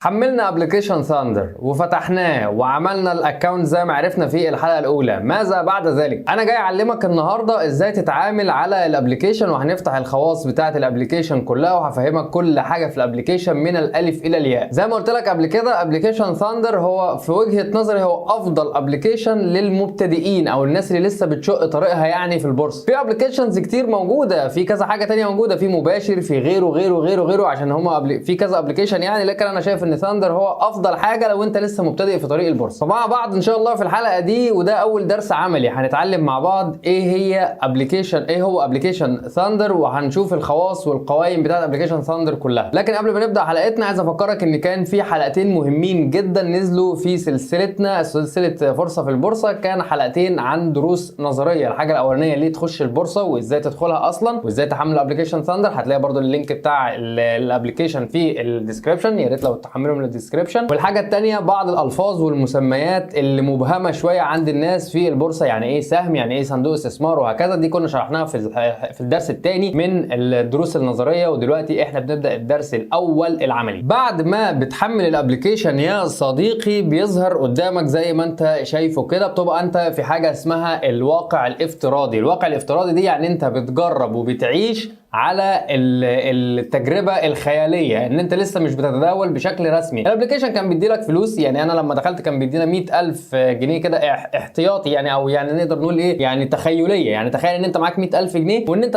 حملنا ابلكيشن ثاندر وفتحناه وعملنا الاكونت زي ما عرفنا في الحلقه الاولى. ماذا بعد ذلك؟ انا جاي اعلمك النهارده ازاي تتعامل على الابلكيشن، وهنفتح الخواص بتاعه الابلكيشن كلها وهفهمك كل حاجه في الابلكيشن من الالف الى الياء. زي ما قلت لك قبل كده، ابلكيشن ثاندر هو في وجهه نظري هو افضل ابلكيشن للمبتدئين او الناس اللي لسه بتشق طريقها يعني في البورصه. في ابلكيشنز كتير موجوده، في كذا حاجه تانية موجوده، في مباشر، في غيره عشان هما في كذا ابلكيشن يعني، لكن انا شايف ان ثاندر هو افضل حاجه لو انت لسه مبتدئ في طريق البورصه. فمع بعض ان شاء الله في الحلقه دي، وده اول درس عملي هنتعلم مع بعض ايه هو ابلكيشن ثاندر، وهنشوف الخواص والقوائم بتاعت ابلكيشن ثاندر كلها. لكن قبل ما نبدا حلقتنا عايز افكرك ان كان في حلقتين مهمين جدا نزلوا في سلسله فرصه في البورصه. كان حلقتين عن دروس نظريه. الحاجه الاولانيه ليه تخش البورصه وازاي تدخلها اصلا وازاي تحمل ابلكيشن ثاندر، هتلاقي برده اللينك بتاع الابلكيشن في الديسكربشن، يا ريت لو تحمله من الديسكربشن. والحاجه الثانيه بعض الالفاظ والمسميات اللي مبهمه شويه عند الناس في البورصه، يعني ايه سهم، يعني ايه صندوق استثمار وهكذا. دي كنا شرحناها في الدرس الثاني من الدروس النظريه، ودلوقتي احنا بنبدا الدرس الاول العملي. بعد ما بتحمل الابلكيشن يا صديقي بيظهر قدامك زي ما انت شايفه كده، بتبقى انت في حاجه اسمها الواقع الافتراضي. الواقع الافتراضي دي يعني انت بتجرب وبتعيش على التجربه الخياليه، ان انت لسه مش بتتداول بشكل رسمي. الابلكيشن كان بيديلك فلوس، يعني انا لما دخلت كان بيدينا 100,000 جنيه كده احتياطي يعني، او يعني نقدر نقول ايه يعني تخيليه. يعني تخيل ان انت معاك 100,000 جنيه وان انت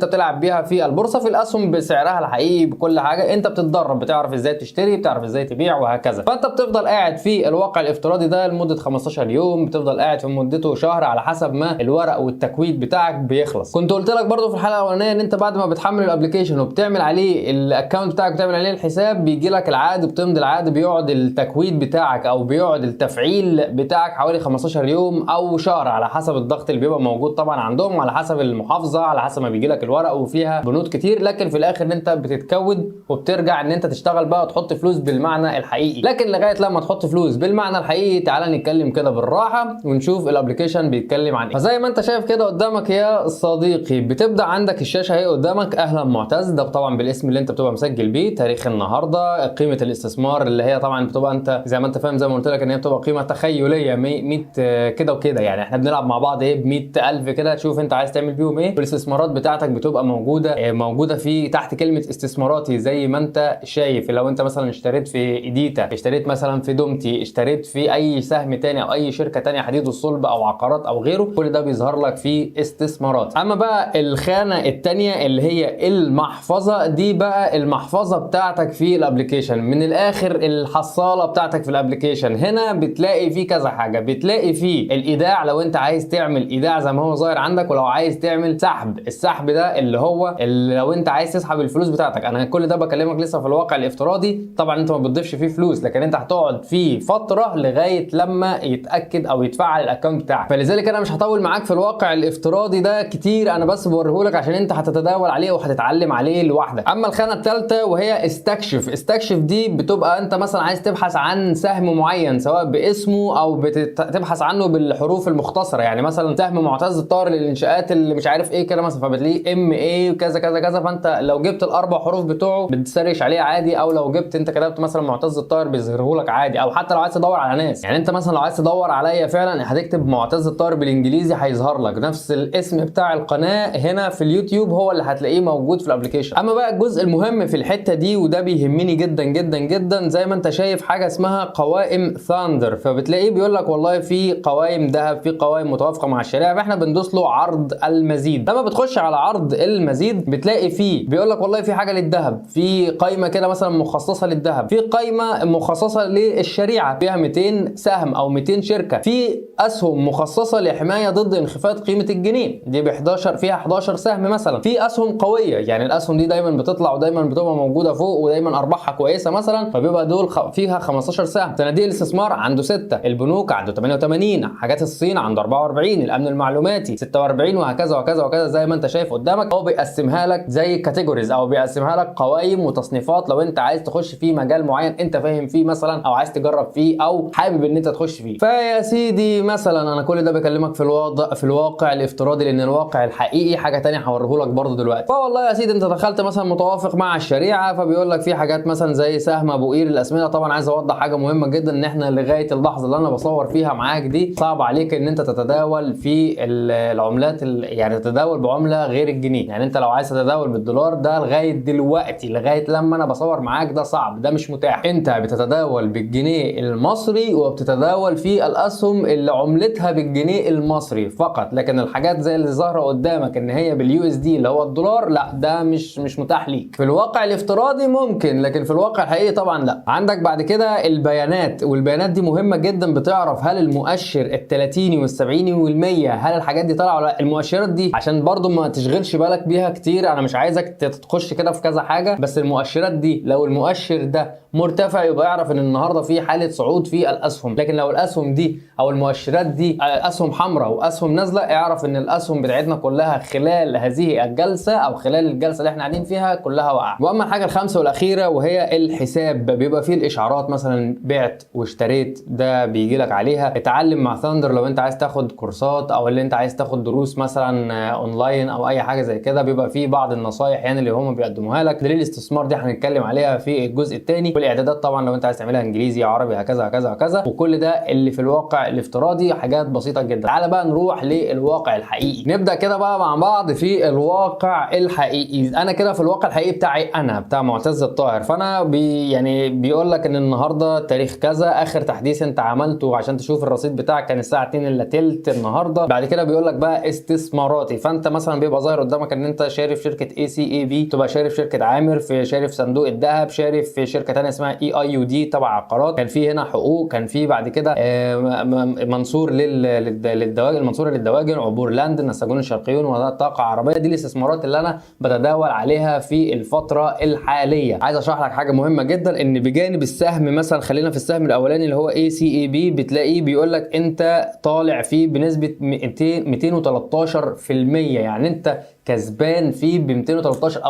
بتلعب بيها في البورصه، في الاسهم بسعرها الحقيقي بكل حاجه. انت بتتدرب، بتعرف ازاي تشتري، بتعرف ازاي تبيع وهكذا. فانت بتفضل قاعد في الواقع الافتراضي ده لمده 15 يوم، بتفضل قاعد في مدته شهر على حسب ما الورق والتكويد بتاعك بيخلص. كنت قلت لك برده في الحلقه الاولانيه انت بعد ما بتحمل الابلكيشن وبتعمل عليه الاكونت بتاعك، بتعمل عليه الحساب، بيجي لك العقد، بتمضي العقد، بيقعد التكويد بتاعك او بيقعد التفعيل بتاعك حوالي 15 يوم او شهر على حسب الضغط اللي بيبقى موجود طبعا عندهم، على حسب المحافظه، على حسب ما بيجي لك الورق، وفيها بنود كتير. لكن في الاخر ان انت بتتكود وبترجع ان انت تشتغل بقى وتحط فلوس بالمعنى الحقيقي. لكن لغايه لما تحط فلوس بالمعنى الحقيقي تعالى نتكلم كده بالراحه ونشوف الابلكيشن بيتكلم عن ايه. فزي ما انت شايف كده قدامك يا صديقي، بتبدا عندك الشاشه اهي قدامك. اهلا معتز، ده طبعا بالاسم اللي انت بتبقى مسجل بيه، تاريخ النهارده، قيمه الاستثمار اللي هي طبعا بتبقى انت زي ما انت فاهم، زي ما قلت لك ان هي بتبقى قيمه تخيليه 100 كده وكده. يعني احنا بنلعب مع بعض ايه ب 100,000 كده، تشوف انت عايز تعمل بيهم ايه. والاستثمارات بتاعتك بتبقى موجوده في تحت كلمه استثماراتي زي ما انت شايف. لو انت مثلا اشتريت في ايديتا، اشتريت مثلا في دومتي، اشتريت في اي سهم تاني او اي شركه تانيه حديد والصلب او عقارات او غيره، كل ده بيظهر لك في استثمارات. اما بقى الخانه الثانيه اللي هي المحفظه، دي بقى المحفظه بتاعتك في الابلكيشن، من الاخر الحصاله بتاعتك في الابلكيشن. هنا بتلاقي فيه كذا حاجه، بتلاقي فيه الايداع لو انت عايز تعمل ايداع زي ما هو ظاهر عندك، ولو عايز تعمل سحب. السحب ده اللي لو انت عايز تسحب الفلوس بتاعتك. انا كل ده بكلمك لسه في الواقع الافتراضي، طبعا انت ما بتضيفش فيه فلوس، لكن انت هتقعد فيه فتره لغايه لما يتاكد او يتفعل الاكونت بتاعك. فلذلك انا مش هطول معاك في الواقع الافتراضي ده كتير، انا بس بوريهولك عشان انت هتتداول عليه وهتتعلم عليه لوحدك. اما الخانه الثالثه وهي استكشف دي بتبقى انت مثلا عايز تبحث عن سهم معين، سواء باسمه او بتبحث عنه بالحروف المختصره. يعني مثلا سهم معتز الطاهر للانشاءات اللي مش عارف ايه كده مثلا، فبتلاقيه MA وكذا كذا كذا. فانت لو جبت الاربع حروف بتوعه بتسرش عليه عادي، او لو جبت انت كتبت مثلا معتز الطاهر بيظهره لك عادي. او حتى لو عايز تدور على ناس، يعني انت مثلا لو عايز تدور عليا فعلا هتكتب معتز الطاهر بالانجليزي هيظهر لك نفس الاسم بتاع القناه هنا في اليوتيوب، هو اللي هتلاقيه موجود في الابلكيشن. اما بقى الجزء المهم في الحته دي، وده بيهمني جدا جدا جدا، زي ما انت شايف حاجه اسمها قوائم ثاندر. فبتلاقيه بيقول لك والله في قوائم ذهب، في قوائم متوافقه مع الشريعه، فاحنا بندوس له عرض المزيد. لما بتخش على عرض المزيد بتلاقي فيه بيقول لك والله في حاجه للذهب، في قائمه كده مثلا مخصصه للذهب، في قائمه مخصصه للشريعه فيها 200 سهم او 200 شركه، في اسهم مخصصه لحمايه ضد انخفاض قيمه الجنيه دي ب 11 فيها 11 سهم مثلا، في اسهم قويه يعني الاسهم دي دايما بتطلع ودايما بتبقى موجوده فوق ودايما ارباحها كويسه مثلا، فبيبقى دول فيها 15 سهم. صناديق الاستثمار عنده 6، البنوك عنده 88، حاجات الصين عنده 44، الامن المعلوماتي 46 وهكذا وهكذا وهكذا. زي ما انت شايف قدامك هو بيقسمها لك زي كاتيجوريز او بيقسمها لك قوائم وتصنيفات لو انت عايز تخش في مجال معين انت فاهم فيه مثلا، او عايز تجرب فيه او حابب ان انت تخش فيه. فيا سيدي مثلا انا كل ده بكلمك في الواقع الافتراضي، لان الواقع الحقيقي حاجه ثانيه هوريه لك برضه دلوقتي. فوالله يا سيدي انت دخلت مثلا متوافق مع الشريعه، فبيقول لك في حاجات مثلا زي سهم ابو قير الاسمده. طبعا عايز اوضح حاجه مهمه جدا، ان احنا لغايه اللحظه اللي انا بصور فيها معاك دي صعب عليك ان انت تتداول في العملات يعني تتداول بعمله غير الجنيه. يعني انت لو عايز تتداول بالدولار ده لغايه دلوقتي، لغايه لما انا بصور معاك ده صعب، ده مش متاح. انت بتتداول بالجنيه المصري وبتتداول في الاسهم اللي عملتها بالجنيه المصري فقط، لكن الحاجات زي اللي ظاهره قدامك ان هي باليو اس دي اللي هو الدولار، لا ده مش متاح ليك. في الواقع الافتراضي ممكن، لكن في الواقع الحقيقي طبعا لا. عندك بعد كده البيانات، والبيانات دي مهمه جدا، بتعرف هل المؤشر ال30 وال70 وال100 هل الحاجات دي طالعه ولا لا. المؤشرات دي عشان برضو ما تشغلش بالك بيها كتير، انا مش عايزك تخش كده في كذا حاجه، بس المؤشرات دي لو المؤشر ده مرتفع يبقى اعرف ان النهارده في حاله صعود في الاسهم، لكن لو الاسهم دي او المؤشرات دي اسهم حمراء واسهم نازله، اعرف ان الاسهم بتاعتنا كلها خلال هذه الجلسه او خلال الجلسه اللي احنا قاعدين فيها كلها وقع. واما الحاجه الخامسه والاخيره وهي الحساب، بيبقى فيه الاشعارات مثلا بعت واشتريت، ده بيجي لك عليها. اتعلم مع ثاندر لو انت عايز تاخد كورسات او اللي انت عايز تاخد دروس مثلا اونلاين او اي حاجه زي كده، بيبقى فيه بعض النصايح يعني اللي هم بيقدموها لك. دليل الاستثمار دي هنتكلم عليها في الجزء الثاني، والاعدادات طبعا لو انت عايز تعملها انجليزي عربي هكذا هكذا هكذا، وكل ده اللي في الواقع الافتراضي حاجات بسيطه جدا. تعال بقى نروح للواقع الحقيقي، نبدا كده بقى مع بعض في الواقع الحقيقي. انا كده في الواقع الحقيقي بتاعي انا بتاع معتز الطاهر، فانا يعني بيقول لك ان النهارده تاريخ كذا، اخر تحديث انت عملته عشان تشوف الرصيد بتاعك كان الساعه 2 الا تلت النهارده. بعد كده بيقول لك بقى استثماراتي، فانت مثلا بيبقى ظاهر قدامك ان انت شاري في شركه اي سي اي بي، تبقى شاري في شركه عامر، شاري في صندوق الذهب، شاري في شركه ثانيه اسمها اي اي يو دي تبع عقارات، كان في هنا حقوق، كان في بعد كده منصور للدواجن، المنصوره للدواجن، عبور لاند، النساجون الشرقيون، وطاقه عربيه. دي الاستثمارات اللي انا بتداول عليها في الفتره الحاليه. عايز اشرح لك حاجه مهمه جدا، ان بجانب السهم مثلا خلينا في السهم الاولاني اللي هو اي سي اي بي، بتلاقيه بيقول لك انت طالع فيه بنسبه 213%، يعني انت كسبان فيه ب 213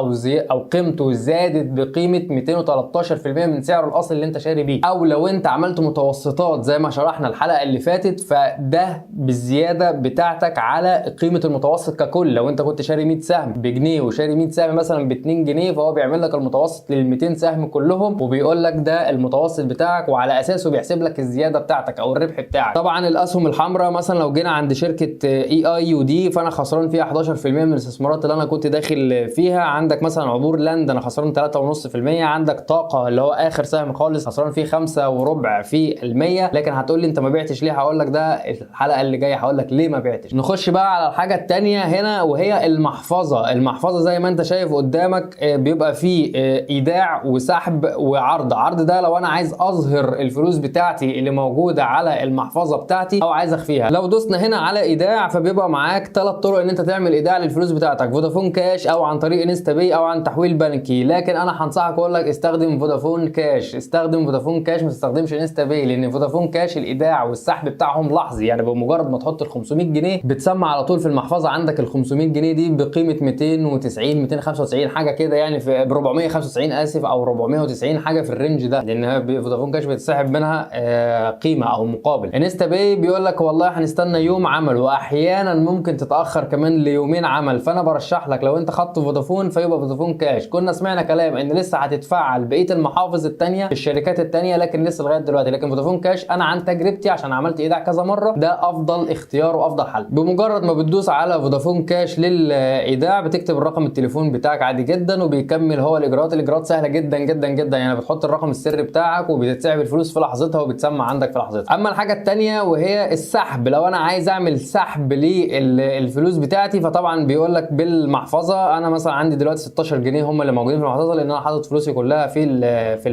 او قيمته زادت بقيمه 213% من سعره الاصلي اللي انت شاري بيه. او لو انت عملت متوسطات زي ما شرحنا الحلقه اللي فاتت، فده بالزياده بتاعتك على قيمه المتوسط ككل. لو انت كنت شاري 100 سهم بجنيه وشاري 100 سهم مثلا ب 2 جنيه، فهو بيعمل لك المتوسط لل 200 سهم كلهم وبيقول لك ده المتوسط بتاعك، وعلى اساسه بيحسب لك الزياده بتاعتك او الربح بتاعك. طبعا الاسهم الحمراء مثلا لو جينا عند شركه اي اي يو دي، فانا خسران فيها 11% من الاستثمارات اللي انا كنت داخل فيها. عندك مثلا عبور لاند انا خسران 3.5%. عندك طاقه اللي هو اخر سهم خالص خسران فيه 5.4%. لكن هتقول لي انت ما بعتش ليه؟ هقول لك ده الحلقه اللي جايه هقول لك ليه ما بعتش. نخش بقى على الحاجه الثانيه هنا وهي المحفظه. المحفظه زي ما انت شايف قدامك بيبقى فيه ايداع وسحب وعرض. عرض ده لو انا عايز اظهر الفلوس بتاعتي اللي موجوده على المحفظه بتاعتي او عايز اخفيها. لو دوسنا هنا على ايداع، فبيبقى معاك 3 طرق ان انت تعمل ايداع للفلوس بتاعتك: فودافون كاش، او عن طريق انستا باي، او عن تحويل بنكي. لكن انا هنصحك واقول لك استخدم فودافون كاش، استخدم فودافون كاش، ما تستخدمش انستا باي، لان فودافون كاش الايداع والسحب بتاعهم لحظي. يعني بمجرد ما تحط ال 500 جنيه بتسمع على طول في المحفظه عندك ال 500 جنيه دي بقيمه 290 295 حاجه كده، يعني ب 495 اسف، او 490 حاجه في الرينج ده، لان فودافون كاش بتسحب منها قيمه او مقابل. انستا باي بيقول لك والله هنستنى يوم عمل، واحيانا ممكن تتاخر كمان ليومين عمل. فانا برشح لك لو انت خدت فودافون فيبقى فودافون كاش. كنا سمعنا كلام ان لسه هتتفعل بقيه المحافظ الثانيه في الشركات الثانيه، لكن لسه لغايه دلوقتي. لكن فودافون كاش انا عن تجربتي عشان عملت ايداع كذا مره، ده افضل اختيار وافضل حل. بمجرد ما بتدوس على فودافون كاش للايداع بتكتب الرقم التليفون بتاعك عادي جدا وبيكمل هو الاجراءات سهله جدا جدا جدا. يعني بتحط الرقم السري بتاعك وبتتسحب الفلوس في لحظتها وبتسمع عندك في لحظتها. اما الحاجه الثانيه وهي السحب، لو انا عايز اعمل سحب للفلوس بتاعتي، فطبعا بيقول لك بالمحفظه. انا مثلا عندي دلوقتي 16 جنيه هم اللي موجودين في المحفظه، لان انا حاطط فلوسي كلها في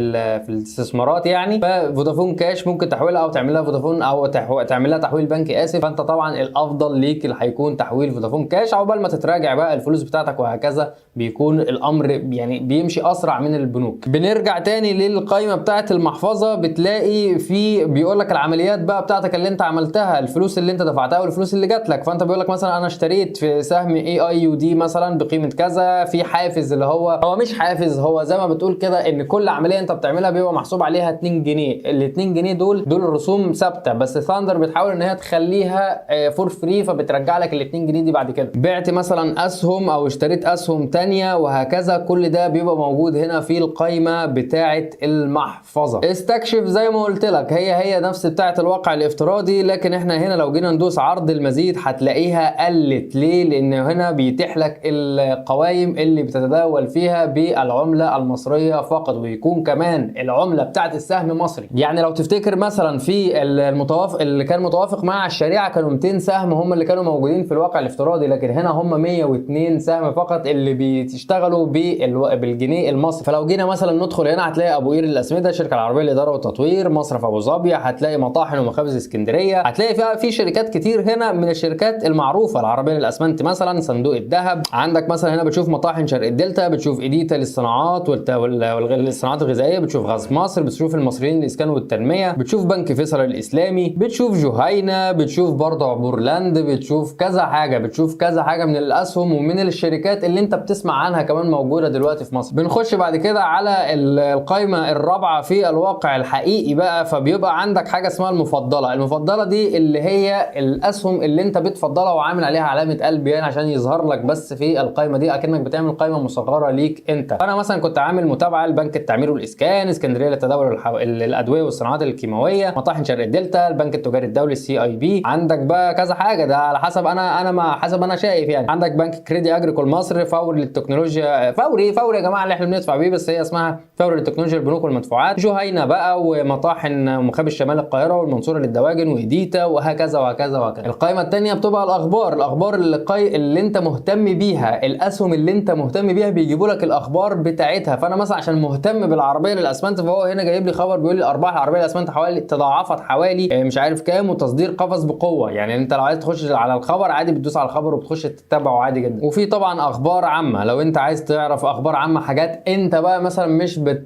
الاستثمارات يعني. ففودافون كاش ممكن تحويلها او تعمل لها فودافون او تعمل لها تحويل بنكي اسف. فانت طبعا الافضل ليك اللي هيكون تحويل فودافون كاش، عقبال ما تتراجع بقى الفلوس بتاعتك وهكذا، بيكون الامر يعني بيمشي اسرع من البنوك. بنرجع تاني للقائمه بتاعه المحفظه، بتلاقي في بيقول لك العمليات بقى بتاعتك اللي انت عملتها، الفلوس اللي انت دفعتها والفلوس اللي جات لك. فانت بيقول لك مثلا انا اشتريت في سهم اي اي يو دي مثلا بقيمه كذا، في حافز اللي هو مش حافز، هو زي ما بتقول كده ان كل عمليه انت بتعملها بيبقى محسوب عليها 2 جنيه. ال 2 جنيه دول رسوم ثابته، بس ثاندر بتحاول ان هي تخليها فور فري، فبترجع لك ال 2 جنيه دي بعد كده. بعت مثلا اسهم او اشتريت اسهم ثانيه وهكذا، كل ده بيبقى موجود هنا في القائمه بتاعه المحفظه. استكشف زي ما قلت لك هي نفس بتاعه الواقع الافتراضي، لكن احنا هنا لو جينا ندوس عرض المزيد هتلاقيها قلت. ليه؟ لان هنا بيتيح لك القوائم اللي بتتداول فيها بالعمله المصريه فقط، ويكون كمان العمله بتاعه السهم مصري. يعني لو تفتكر مثلا في المتوافق اللي كان متوافق مع الشريعه كانوا 200 سهم هم اللي كانوا موجودين في الواقع الافتراضي، لكن هنا هم 102 سهم فقط اللي بيشتغلوا بالجنيه المصري. فلو جينا مثلا ندخل هنا هتلاقي ابو قير الاسمده، الشركه العربيه للاداره والتطوير، مصرف ابو ظبي، هتلاقي مطاحن ومخابز اسكندريه، هتلاقي فيها في شركات كتير هنا من الشركات المعروفه، العربيه للاسمنت مثلا، صندوق الذهب. عندك مثلا هنا بتشوف مطاحن شرق الدلتا، بتشوف ايديتا للصناعات والصناعات الغذائيه، بتشوف غاز مصر، بتشوف المصريين للاسكان والتنميه، بتشوف بنك فيصل الاسلامي، بتشوف جهينه، بتشوف برضه عبورلاند، بتشوف كذا حاجه من الاسهم ومن الشركات اللي انت بتسمع عنها كمان موجوده دلوقتي في مصر. بنخش بعد كده على القائمه الرابعه في الواقع الحقيقي بقى، فبيبقى عندك حاجه اسمها المفضله دي اللي هي الاسهم اللي انت بتفضلها وعامل عليها علامه قلب يعني عشان يظهر لك بس في القائمه دي اكنك بتعمل قائمه مصغره ليك انت. فانا مثلا كنت عامل متابعه لبنك التعمير والاسكان، اسكندريه للتداول الادويه والصناعات الكيماويه، مطاحن شرق الدلتا، البنك التجاري الدولي السي اي بي. عندك بقى كذا حاجه، ده على حسب انا ما حسب انا شايف يعني. عندك بنك كريدي اجريكول مصر، فوري للتكنولوجيا، فوري يا جماعه اللي احنا بندفع بيه، بس هي اسمها فوري للتكنولوجيا البنوك والمدفوعات، جهينه بقى، ومطاحن ومخابز شمال القاهره والمنصوره للدواجن، وايديتا، وهكذا وهكذا وهكذا. القائمه الثانيه بتبقى الاخبار اللي انت مهتم بيها، الاسهم اللي انت مهتم بيها بيجيبوا لك الاخبار بتاعتها. فانا مثلا عشان مهتم بالعربيه للاسمنت، فهو هنا جايب لي خبر بيقول لي ارباح العربيه للاسمنت حوالي تضاعفت حوالي مش عارف كام، وتصدير قفز بقوه. يعني انت لو عايز تخش على الخبر عادي بتدوس على الخبر وبتخش تتابعه عادي جدا. وفي طبعا اخبار عامه، لو انت عايز تعرف اخبار عامه، حاجات انت بقى مثلا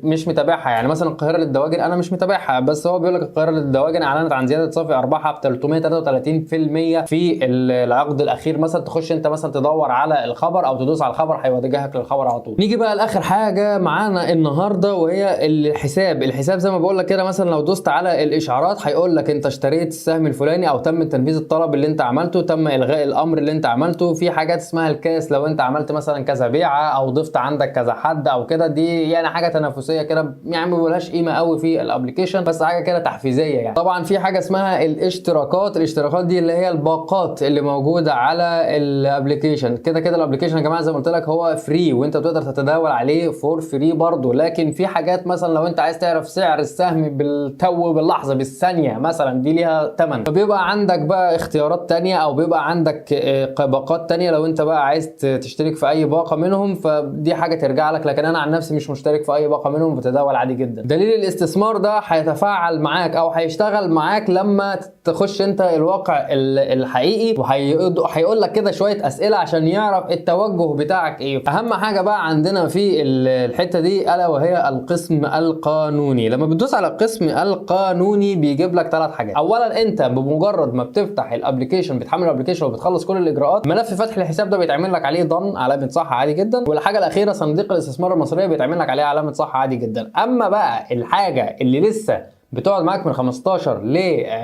مش متابعها. يعني مثلا القاهره للدواجن انا مش متابعها، بس هو بيقول لك القاهره للدواجن اعلنت عن زياده صافي ارباحها ب 333% في العقد الاخير. مثلا تخش انت مثلا تدور على الخبر او تدوس على الخبر هيوجهك للخبر على طول. نيجي بقى لاخر حاجه معانا النهارده وهي الحساب زي ما بقول لك كده. مثلا لو دوست على الاشعارات هيقول لك انت اشتريت السهم الفلاني او تم تنفيذ الطلب اللي انت عملته، تم الغاء الامر اللي انت عملته. في حاجات اسمها الكاس، لو انت عملت مثلا كذا بيعه او ضفت عندك كذا حد او كده، دي يعني حاجه تنافسيه كده يعني ما بيقولهاش قيمه قوي في الابلكيشن، بس حاجه كده تحفيزيه يعني. طبعا في حاجه اسمها الاشتراكات دي اللي هي الباقات اللي موجوده على الابلكيشن. كده الابلكيشن يا جماعه زي ما قلت لك هو فري وانت بتقدر تتداول عليه فور فري برضه، لكن في حاجات مثلا لو انت عايز تعرف سعر السهم بالتو باللحظه بالثانيه مثلا دي ليها ثمن، فبيبقى عندك بقى اختيارات تانية او بيبقى عندك باقات تانية لو انت بقى عايز تشترك في اي باقه منهم، فدي حاجه ترجع لك. لكن انا عن نفسي مش مشترك في اي باقه منهم، بتداول عادي جدا. دليل الاستثمار ده هيتفاعل معاك او هيشتغل معاك لما تخش انت الواقع الحقيقي، وهيقول لك كده شويه اسئله عشان يعرف التوجه بتاعك ايه. اهم حاجه بقى عندنا في الحته دي الا وهي القسم القانوني. لما بتدوس على القسم القانوني بيجيب لك 3 حاجات. اولا انت بمجرد ما بتفتح الابلكيشن، بتحمل الابلكيشن وبتخلص كل الاجراءات، ملف فتح الحساب ده بيتعمل لك عليه ضن علامه صح عادي جدا. والحاجه الاخيره صناديق الاستثمار المصريه بيتعمل لك عليها علامه صح عادي جدا. اما بقى الحاجه اللي لسه بتقعد معاك من 15 ل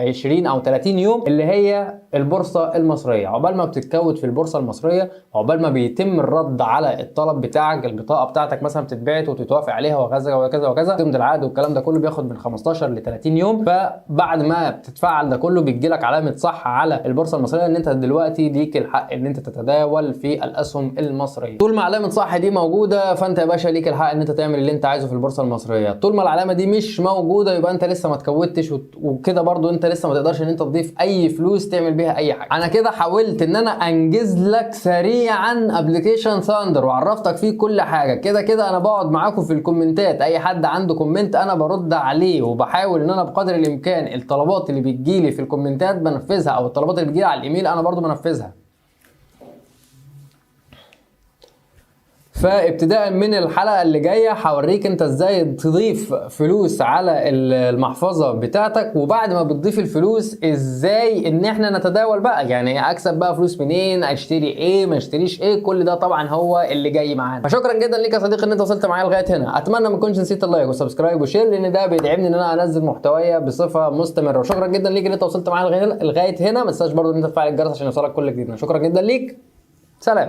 20 او 30 يوم اللي هي البورصه المصريه. عقبال ما بتتكود في البورصه المصريه، عقبال ما بيتم الرد على الطلب بتاعك، البطاقه بتاعتك مثلا بتتبعت وتتوافق عليها وكذا وكذا وكذا، ضمن العقد والكلام ده كله بياخد من 15 ل 30 يوم. فبعد ما بتتفعل ده كله بيجي لك علامه صح على البورصه المصريه ان انت دلوقتي ليك الحق ان انت تتداول في الاسهم المصريه. طول ما علامه صح دي موجوده فانت يا باشا ليك الحق ان انت تعمل اللي انت عايزه في البورصه المصريه. طول ما العلامه دي مش موجوده يبقى انت لسه ما تكودتش، وكده برضو انت لسه ما تقدرش ان انت تضيف اي فلوس تعمل بيها اي حاجه. انا كده حاولت ان انا انجز لك سريعا ابلكيشن ثاندر وعرفتك فيه كل حاجه. كده انا بقعد معاكم في الكومنتات، اي حد عنده كومنت انا برد عليه، وبحاول ان انا بقدر الامكان الطلبات اللي بتجيلي في الكومنتات بنفذها، او الطلبات اللي بتجيلي على الايميل انا برضو بنفذها. فابتداء من الحلقه اللي جايه هوريك انت ازاي تضيف فلوس على المحفظه بتاعتك، وبعد ما بتضيف الفلوس ازاي ان احنا نتداول بقى، يعني اكسب بقى فلوس منين، اشتري ايه ما اشتريش ايه، كل ده طبعا هو اللي جاي معانا. فشكرا جدا ليك يا صديقي ان انت وصلت معايا لغايه هنا. اتمنى ما تكونش نسيت اللايك والسبسكرايب وشير، لان ده بيدعمني ان انا انزل محتويا بصفه مستمره. وشكرا جدا ليك ان انت وصلت معايا لغايه هنا. ما تنساش برضه ان انت تفعل الجرس عشان يوصلك كل جديد. شكرا جدا ليك، سلام.